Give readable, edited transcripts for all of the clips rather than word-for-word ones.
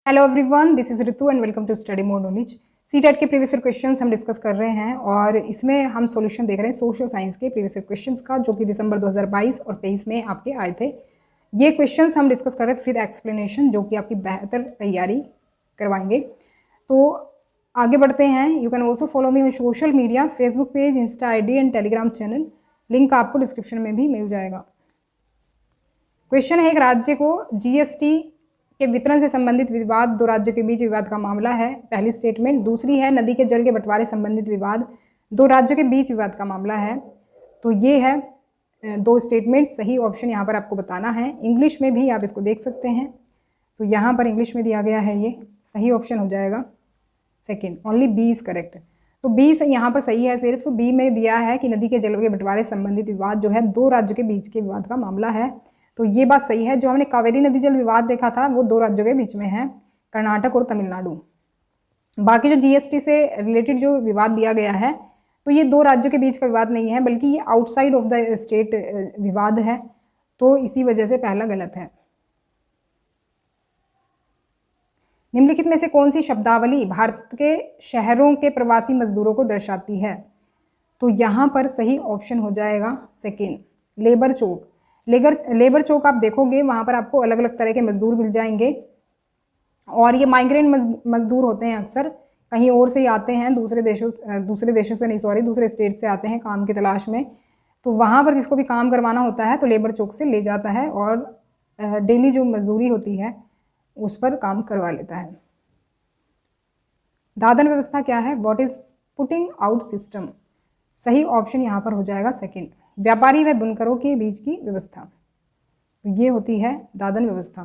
Hello everyone, this is Ritu and welcome to study more knowledge. CTET के previous year questions हम discuss कर रहे हैं और इसमें हम सॉल्यूशन देख रहे हैं सोशल साइंस के प्रीवियस ईयर क्वेश्चंस का, जो कि दिसंबर 2022 और 23 में आपके आए थे। ये क्वेश्चंस हम डिस्कस कर रहे हैं विद एक्सप्लेनेशन, जो कि आपकी बेहतर तैयारी करवाएंगे। तो आगे बढ़ते हैं। You can also follow me on social media, Facebook page, Insta ID and Telegram channel. Link आपको डिस्क्रिप्शन में भी मिल जाएगा। क्वेश्चन है, एक राज्य को GST के वितरण से संबंधित विवाद, दो राज्यों के बीच विवाद का मामला है, पहली स्टेटमेंट। दूसरी है नदी के जल के बंटवारे संबंधित विवाद, दो राज्यों के बीच विवाद का मामला है। तो ये है दो स्टेटमेंट। सही ऑप्शन यहाँ पर आपको बताना है। इंग्लिश में भी आप इसको देख सकते हैं। तो यहाँ पर इंग्लिश में दिया गया है, ये सही ऑप्शन हो जाएगा second. Only B is correct. तो बी से यहाँ पर सही है। सिर्फ बी में दिया है कि नदी के जल के बंटवारे संबंधित विवाद जो है दो राज्यों के बीच के विवाद का मामला है। तो ये बात सही है। जो हमने कावेरी नदी जल विवाद देखा था वो दो राज्यों के बीच में है, कर्नाटक और तमिलनाडु। बाकी जो GST से रिलेटेड जो विवाद दिया गया है, तो ये दो राज्यों के बीच का विवाद नहीं है, बल्कि ये आउटसाइड ऑफ द स्टेट विवाद है। तो इसी वजह से पहला गलत है। निम्नलिखित में से कौन सी शब्दावली भारत के शहरों के प्रवासी मजदूरों को दर्शाती है? तो यहाँ पर सही ऑप्शन हो जाएगा सेकेंड, लेबर चौक। लेबर चौक आप देखोगे, वहाँ पर आपको अलग अलग तरह के मजदूर मिल जाएंगे और ये माइग्रेंट मजदूर होते हैं। अक्सर कहीं और से ही आते हैं, दूसरे देशों से नहीं, सॉरी, दूसरे स्टेट से आते हैं काम की तलाश में। तो वहाँ पर जिसको भी काम करवाना होता है तो लेबर चौक से ले जाता है और डेली जो मजदूरी होती है उस पर काम करवा लेता है। दादन व्यवस्था क्या है? What is putting out system? सही ऑप्शन यहाँ पर हो जाएगा सेकेंड, व्यापारी व बुनकरों के बीच की व्यवस्था। तो ये होती है दादन व्यवस्था।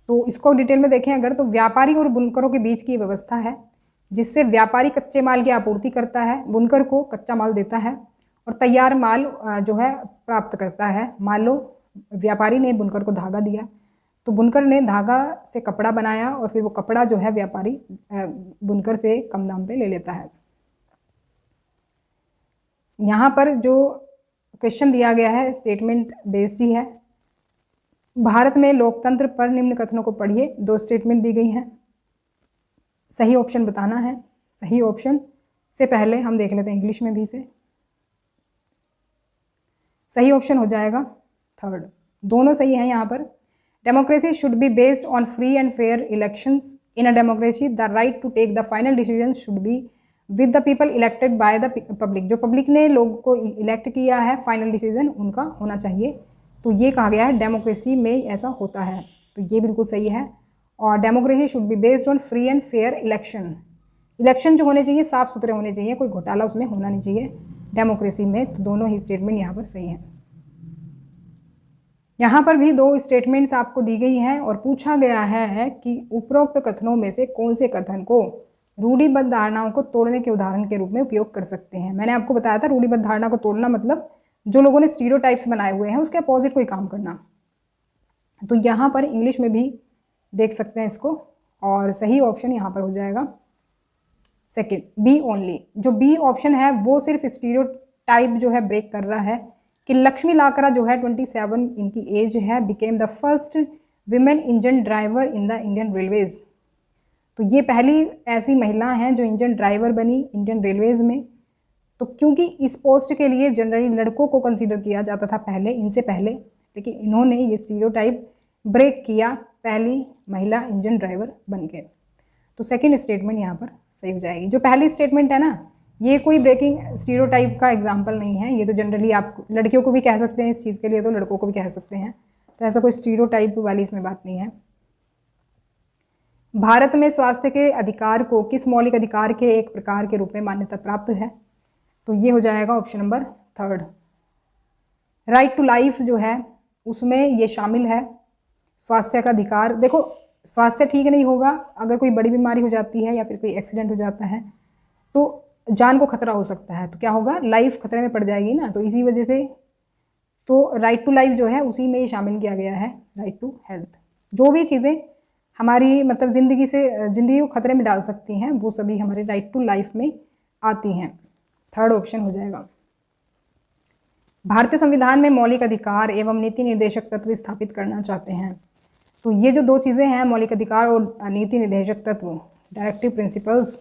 तो इसको डिटेल में देखें अगर, तो व्यापारी और बुनकरों के बीच की व्यवस्था है, जिससे व्यापारी कच्चे माल की आपूर्ति करता है, बुनकर को कच्चा माल देता है और तैयार माल जो है प्राप्त करता है। मान लो व्यापारी ने बुनकर को धागा दिया, तो बुनकर ने धागा से कपड़ा बनाया और फिर वो कपड़ा जो है व्यापारी बुनकर से कम दाम पे ले लेता है। यहाँ पर जो क्वेश्चन दिया गया है स्टेटमेंट बेस्ड ही है। भारत में लोकतंत्र पर निम्न कथनों को पढ़िए। दो स्टेटमेंट दी गई हैं, सही ऑप्शन बताना है। सही ऑप्शन से पहले हम देख लेते हैं इंग्लिश में भी से। सही ऑप्शन हो जाएगा थर्ड, दोनों सही हैं यहाँ पर। Democracy should be based on free and fair elections. In a democracy the right to take the final decision should be with the people elected by the public. जो पब्लिक ने लोगों को इलेक्ट किया है, फाइनल डिसीजन उनका होना चाहिए। तो ये कहा गया है डेमोक्रेसी में ऐसा होता है, तो ये बिल्कुल सही है। और democracy should be based on free and fair election. Election जो होने चाहिए साफ सुथरे होने चाहिए, कोई घोटाला उसमें होना नहीं चाहिए डेमोक्रेसी में। तो दोनों ही स्टेटमेंट यहाँ पर सही हैं। यहाँ पर भी दो स्टेटमेंट्स आपको दी गई हैं और पूछा गया है कि उपरोक्त कथनों में से कौन से कथन को रूढ़िबद्ध धारणाओं को तोड़ने के उदाहरण के रूप में उपयोग कर सकते हैं। मैंने आपको बताया था रूढ़िबद्ध धारणा को तोड़ना मतलब जो लोगों ने स्टीरियोटाइप्स बनाए हुए हैं उसके अपोजिट कोई काम करना। तो यहाँ पर इंग्लिश में भी देख सकते हैं इसको, और सही ऑप्शन यहाँ पर हो जाएगा सेकेंड, बी ओनली। जो बी ऑप्शन है वो सिर्फ स्टीरियोटाइप जो है ब्रेक कर रहा है कि लक्ष्मी लाकरा जो है 27 इनकी एज है, became the first women engine driver in the Indian railways. तो ये पहली ऐसी महिला हैं जो इंजन ड्राइवर बनी इंडियन रेलवेज में। तो क्योंकि इस पोस्ट के लिए जनरली लड़कों को कंसीडर किया जाता था पहले, इनसे पहले, लेकिन इन्होंने ये स्टीरियोटाइप ब्रेक किया, पहली महिला इंजन ड्राइवर बन के। तो सेकंड स्टेटमेंट यहाँ पर सही हो जाएगी। जो पहली स्टेटमेंट है ना, ये कोई ब्रेकिंग स्टीरियोटाइप का एग्जाम्पल नहीं है। ये तो जनरली आप लड़कियों को भी कह सकते हैं इस चीज़ के लिए, तो लड़कों को भी कह सकते हैं। तो ऐसा कोई स्टीरियोटाइप वाली इसमें बात नहीं है। भारत में स्वास्थ्य के अधिकार को किस मौलिक अधिकार के एक प्रकार के रूप में मान्यता प्राप्त है? तो ये हो जाएगा option number third, right to life जो है उसमें ये शामिल है। स्वास्थ्य का अधिकार, देखो स्वास्थ्य ठीक नहीं होगा, अगर कोई बड़ी बीमारी हो जाती है या फिर कोई एक्सीडेंट हो जाता है तो जान को खतरा हो सकता है, तो क्या होगा, लाइफ खतरे में पड़ जाएगी ना। तो इसी वजह से तो राइट टू लाइफ जो है उसी में ये शामिल किया गया है, राइट टू हेल्थ। जो भी चीज़ें हमारी मतलब ज़िंदगी को खतरे में डाल सकती हैं वो सभी हमारे राइट टू लाइफ में आती हैं। थर्ड ऑप्शन हो जाएगा। भारतीय संविधान में मौलिक अधिकार एवं नीति निर्देशक तत्व स्थापित करना चाहते हैं। तो ये जो दो चीज़ें हैं, मौलिक अधिकार और नीति निर्देशक तत्व, डायरेक्टिव प्रिंसिपल्स,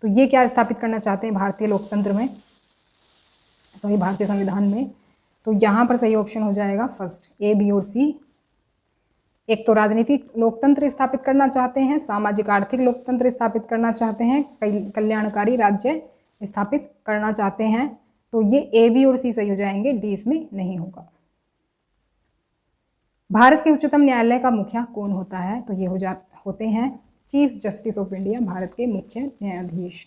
तो ये क्या स्थापित करना चाहते हैं भारतीय लोकतंत्र में, सॉरी भारतीय संविधान में। तो यहाँ पर सही ऑप्शन हो जाएगा फर्स्ट, ए, बी और सी। एक तो राजनीतिक लोकतंत्र स्थापित करना चाहते हैं, सामाजिक आर्थिक लोकतंत्र स्थापित करना चाहते हैं, कल्याणकारी राज्य स्थापित करना चाहते हैं। तो ये ए, बी और सी सही हो जाएंगे, डी इसमें नहीं होगा। भारत के उच्चतम न्यायालय का मुखिया कौन होता है? तो ये होते हैं chief justice of India, Bharat के मुख्य न्यायाधीश।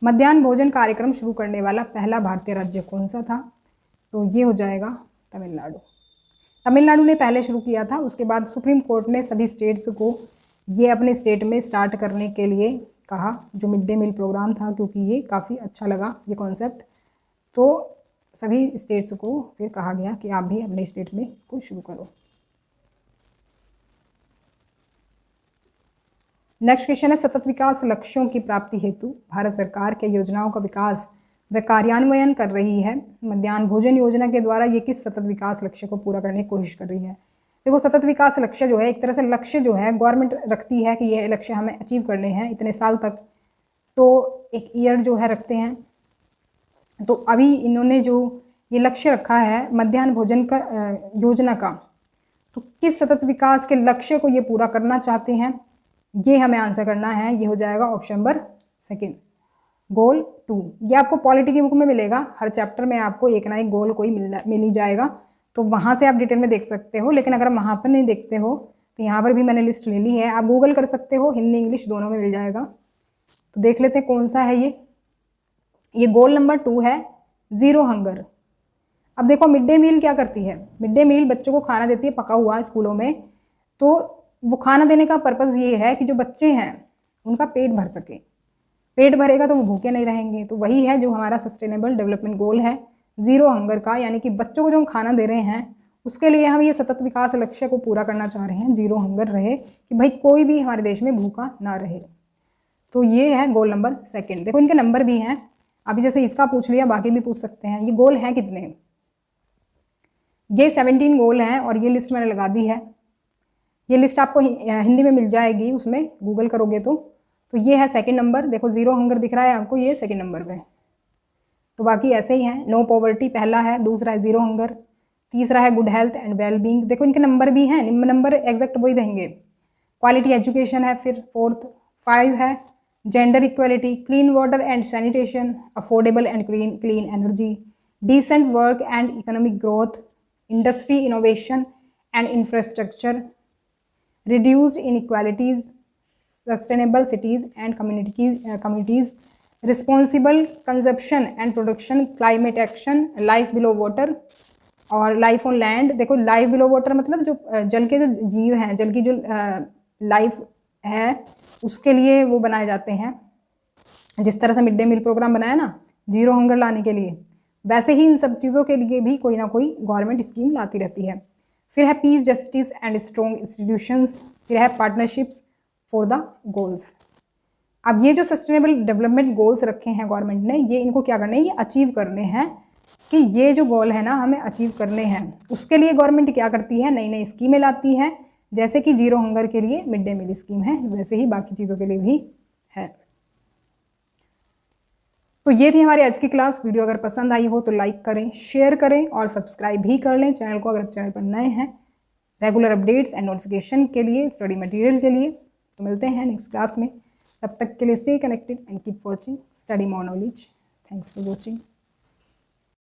मध्याह्न भोजन कार्यक्रम शुरू करने वाला पहला भारतीय राज्य कौन सा था? तो ये हो जाएगा तमिलनाडु। तमिलनाडु ने पहले शुरू किया था, उसके बाद सुप्रीम कोर्ट ने सभी स्टेट्स को ये अपने स्टेट में स्टार्ट करने के लिए कहा, जो मिड डे मील प्रोग्राम था, क्योंकि ये काफ़ी अच्छा लगा ये कॉन्सेप्ट। तो सभी स्टेट्स को फिर कहा गया कि आप भी अपने स्टेट में इसको शुरू करो। नेक्स्ट क्वेश्चन है, सतत विकास लक्ष्यों की प्राप्ति हेतु भारत सरकार के योजनाओं का विकास व कार्यान्वयन कर रही है। मध्याह्न भोजन योजना के द्वारा ये किस सतत विकास लक्ष्य को पूरा करने की कोशिश कर रही है? देखो, सतत विकास लक्ष्य जो है, एक तरह से लक्ष्य जो है गवर्नमेंट रखती है कि ये लक्ष्य हमें अचीव करने हैं इतने साल तक, तो एक ईयर जो है रखते हैं। तो अभी इन्होंने जो ये लक्ष्य रखा है मध्याह्न भोजन का योजना का, तो किस सतत विकास के लक्ष्य को ये पूरा करना चाहते हैं, ये हमें आंसर करना है। ये हो जाएगा ऑप्शन नंबर सेकंड, गोल 2। ये आपको पॉलिटी की बुक में मिलेगा, हर चैप्टर में आपको एक ना एक गोल कोई मिल ही जाएगा, तो वहाँ से आप डिटेल में देख सकते हो। लेकिन अगर वहाँ पर नहीं देखते हो तो यहाँ पर भी मैंने लिस्ट ले ली है, आप गूगल कर सकते हो, हिंदी इंग्लिश दोनों में मिल जाएगा। तो देख लेते हैं कौन सा है ये गोल नंबर 2 है, ज़ीरो हंगर। अब देखो, मिड डे मील क्या करती है? मिड डे मील बच्चों को खाना देती है पका हुआ स्कूलों में, तो वो खाना देने का पर्पज़ ये है कि जो बच्चे हैं उनका पेट भर सके। पेट भरेगा तो वो भूखे नहीं रहेंगे। तो वही है जो हमारा सस्टेनेबल डेवलपमेंट गोल है, ज़ीरो हंगर का, यानी कि बच्चों को जो हम खाना दे रहे हैं उसके लिए हम ये सतत विकास लक्ष्य को पूरा करना चाह रहे हैं, ज़ीरो हंगर रहे, कि भाई कोई भी हमारे देश में भूखा ना रहे। तो ये है गोल नंबर सेकंड। देखो, इनके नंबर भी हैं, अभी जैसे इसका पूछ लिया, बाकी भी पूछ सकते हैं। ये गोल हैं कितने? ये 17 गोल हैं, और ये लिस्ट मैंने लगा दी है। ये लिस्ट आपको हिंदी में मिल जाएगी, उसमें गूगल करोगे तो ये है सेकंड नंबर। देखो, ज़ीरो हंगर दिख रहा है आपको, ये सेकंड नंबर पे। तो बाकी ऐसे ही हैं। नो पॉवर्टी पहला है, दूसरा है ज़ीरो हंगर, तीसरा है good health and well being. देखो, इनके नंबर भी हैं, नंबर एग्जैक्ट वही देंगे। क्वालिटी एजुकेशन है फिर 4th। 5 है gender equality, clean water and sanitation, affordable and clean energy, decent work and economic growth, industry innovation and infrastructure, reduced inequalities, sustainable cities and communities, responsible consumption and production, climate action, life below water और life on land। देखो, life below water मतलब जो जल के जो जीव हैं, जल की जो लाइफ है उसके लिए वो बनाए जाते हैं। जिस तरह से मिड डे मील प्रोग्राम बनाया ना ज़ीरो हंगर लाने के लिए, वैसे ही इन सब चीज़ों के लिए भी कोई ना कोई गवर्नमेंट स्कीम लाती रहती है। फिर है peace, justice and strong institutions, फिर है पार्टनरशिप्स फॉर द गोल्स। अब ये जो सस्टेनेबल डेवलपमेंट गोल्स रखे हैं गवर्नमेंट ने, ये इनको क्या करने हैं? ये अचीव करने हैं, कि ये जो गोल है ना हमें अचीव करने हैं। उसके लिए गवर्नमेंट क्या करती है? नई नई स्कीमें लाती है, जैसे कि ज़ीरो हंगर के लिए मिड डे मील स्कीम है, वैसे ही बाकी चीज़ों के लिए भी है। तो ये थी हमारी आज की क्लास। वीडियो अगर पसंद आई हो तो लाइक करें, शेयर करें और सब्सक्राइब भी कर लें चैनल को, अगर चैनल पर नए हैं। रेगुलर अपडेट्स एंड नोटिफिकेशन के लिए, स्टडी मटेरियल के लिए। तो मिलते हैं नेक्स्ट क्लास में, तब तक के लिए stay connected and keep watching study more knowledge. Thanks for watching.